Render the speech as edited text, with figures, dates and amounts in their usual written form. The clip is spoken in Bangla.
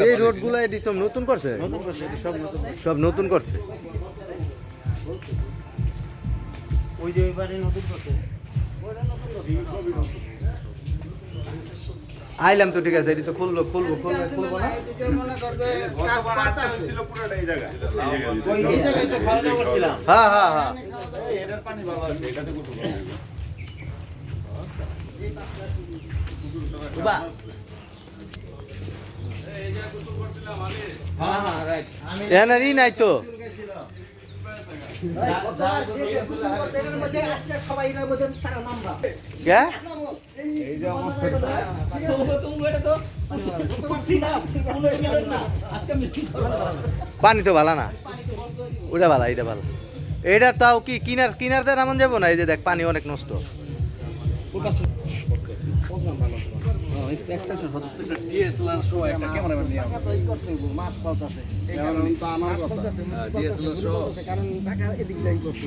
এই রোডগুলো এটি তো নতুন করছে, সব নতুন করছে। ওই যে এবারে নতুন করছে, আইলাম তো, ঠিক আছে, এটি তো খুলবো না। এই জায়গায় তো খাওয়া দাওয়া করছিলাম। হ্যাঁ হ্যাঁ হ্যাঁ, বাহ। হ্যাঁ হ্যাঁ রাইট। এনারই নাই তো। কে? পানি তো ভালো না, ওটা ভালো, এটা ভালো। এটা তাও কি কিনারতে নামান যাবো না? এই যে দেখ, পানি অনেক নষ্ট। কারণ টাকা এদিক যাই করতে